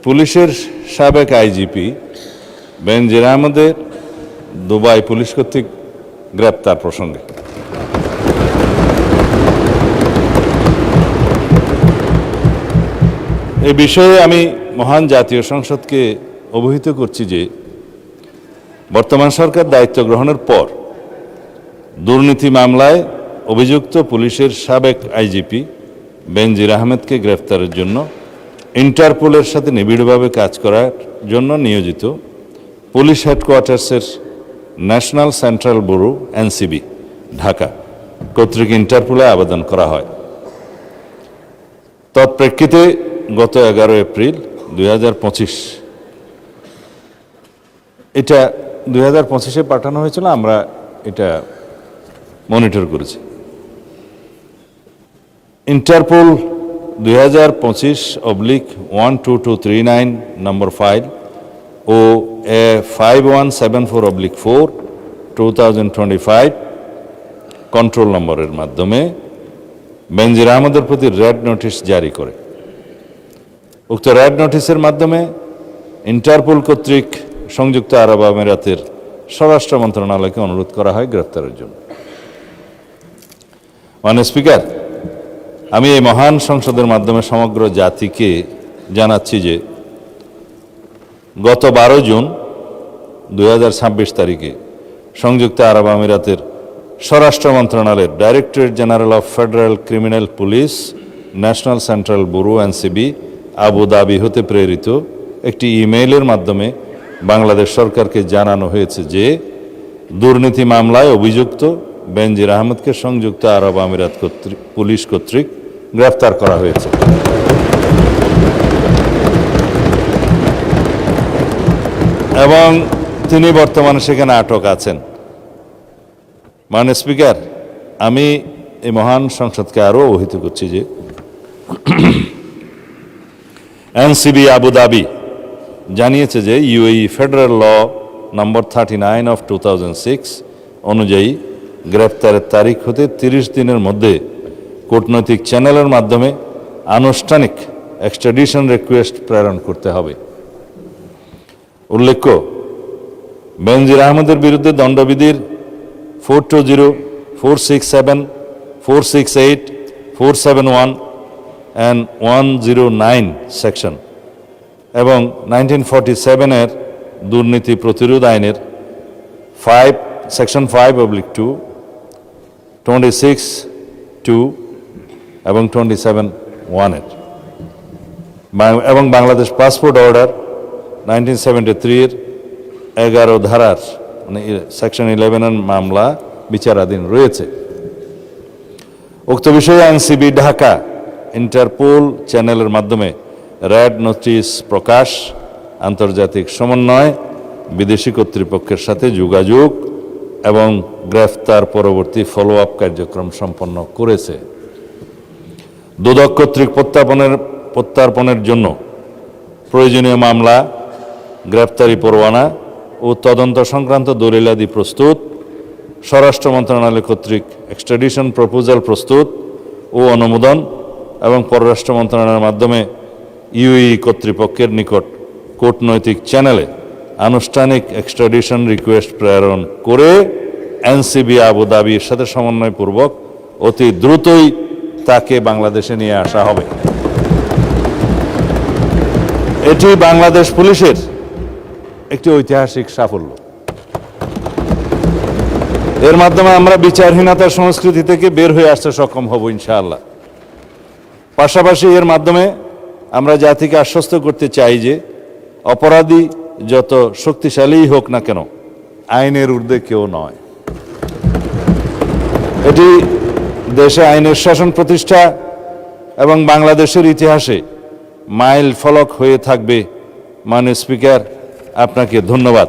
পুলিশের সাবেক আইজিপি বেনজির আহমেদের দুবাই পুলিশ কর্তৃক গ্রেপ্তার প্রসঙ্গে এ বিষয়ে আমি মহান জাতীয় সংসদকে অবহিত করছি যে বর্তমান সরকার দায়িত্ব গ্রহণের পর দুর্নীতি মামলায় অভিযুক্ত পুলিশের সাবেক আইজিপি বেনজির আহমেদকে গ্রেফতারের জন্য ইন্টারপোলের সাথে নিবিড়ভাবে কাজ করার জন্য নিয়োজিত পুলিশ হেডকোয়ার্টার্সের national central bureau NCB Dhaka কর্তৃক ইন্টারপোলে আবেদন করা হয়। তৎপ্রেক্ষিতে গত 11 এপ্রিল 2025 এটা 2025-এ পাঠানো হয়েছিল, আমরা এটা মনিটর করেছি। ইন্টারপোল 2025/12239 নম্বর ফাইল ও 5174/4 2025 কন্ট্রোল নম্বরের মাধ্যমে বেনজির আহমেদের প্রতি রেড নোটিশ জারি করে। উক্ত রেড নোটিশের মাধ্যমে ইন্টারপোল কর্তৃক সংযুক্ত আরব আমিরাতের স্বরাষ্ট্র মন্ত্রণালয়কে অনুরোধ করা হয় গ্রেফতারের জন্য। মাননীয় স্পিকার, আমি এই মহান সংসদের মাধ্যমে সমগ্র জাতিকে জানাচ্ছি যে গত 12 জুন 2026 তারিখে সংযুক্ত আরব আমিরাতের স্বরাষ্ট্র মন্ত্রণালয়ের directorate general of federal criminal police national central bureau NCB Abu Dhabi হতে প্রেরিত একটি ইমেইলের মাধ্যমে বাংলাদেশ সরকারকে জানানো হয়েছে যে দুর্নীতি মামলায় অভিযুক্ত বেনজির আহমেদকে সংযুক্ত আরব আমিরাত পুলিশ কর্তৃক গ্রেফতার করা হয়েছে এবং তিনি বর্তমানে সেখানে আটক আছেন। মাননীয় স্পিকার, আমি এই মহান সংসদকে আরও অবহিত করছি যে এনসিবি আবুধাবি জানিয়েছে যে ইউএই ফেডারেল ল নম্বর 39/2006 অনুযায়ী গ্রেপ্তারের তারিখ হতে 30 দিনের মধ্যে কূটনৈতিক চ্যানেলের মাধ্যমে আনুষ্ঠানিক এক্সট্রাডিশন রিকোয়েস্ট প্রেরণ করতে হবে। উল্লেখ্য, বেনজির আহমেদের বিরুদ্ধে দণ্ডবিধির 420, 467, 468, 471 and 109 সেকশন এবং 1947-এর দুর্নীতি প্রতিরোধ আইনের সেকশন 5/2, 26(2) এবং 27(1) এবং বাংলাদেশ পাসপোর্ট অর্ডার 1973-এর 11 ধারার মানে সেকশন 11-এর মামলা বিচারাধীন রয়েছে। উক্ত বিষয়ে এনসিবি ঢাকা ইন্টারপোল চ্যানেলের মাধ্যমে রেড নোটিশ প্রকাশ, আন্তর্জাতিক সমন্বয়, বিদেশি কর্তৃপক্ষের সাথে যোগাযোগ এবং গ্রেফতার পরবর্তী ফলো আপ কার্যক্রম সম্পন্ন করেছে। দুদক কর্তৃক প্রত্যার্পণের জন্য প্রয়োজনীয় মামলা, গ্রেফতারি পরোয়ানা ও তদন্ত সংক্রান্ত দলিলাদি প্রস্তুত, স্বরাষ্ট্র মন্ত্রণালয় কর্তৃক এক্সট্রাডিশন প্রপোজাল প্রস্তুত ও অনুমোদন এবং পররাষ্ট্র মন্ত্রণালয়ের মাধ্যমে ইউএই কর্তৃপক্ষের নিকট কূটনৈতিক চ্যানেলে আনুষ্ঠানিক এক্সট্রাডিশন রিকোয়েস্ট প্রেরণ করে এনসিবি আবুধাবির সাথে সমন্বয়পূর্বক অতি দ্রুতই তাকে বাংলাদেশে নিয়ে আসা হবে। এটি বাংলাদেশ পুলিশের একটি ঐতিহাসিক সাফল্য। এর মাধ্যমে আমরা বিচারহীনতার সংস্কৃতি থেকে বের হয়ে আসতে সক্ষম হব ইনশাআল্লাহ। পাশাপাশি এর মাধ্যমে আমরা জাতিকে আশ্বস্ত করতে চাই যে অপরাধী যত শক্তিশালী হোক না কেন, আইনের ঊর্ধ্বে কেউ নয়। এটি দেশে আইনের শাসন প্রতিষ্ঠা এবং বাংলাদেশের ইতিহাসে মাইল ফলক হয়ে থাকবে। মাননীয় স্পিকার, আপনাকে ধন্যবাদ।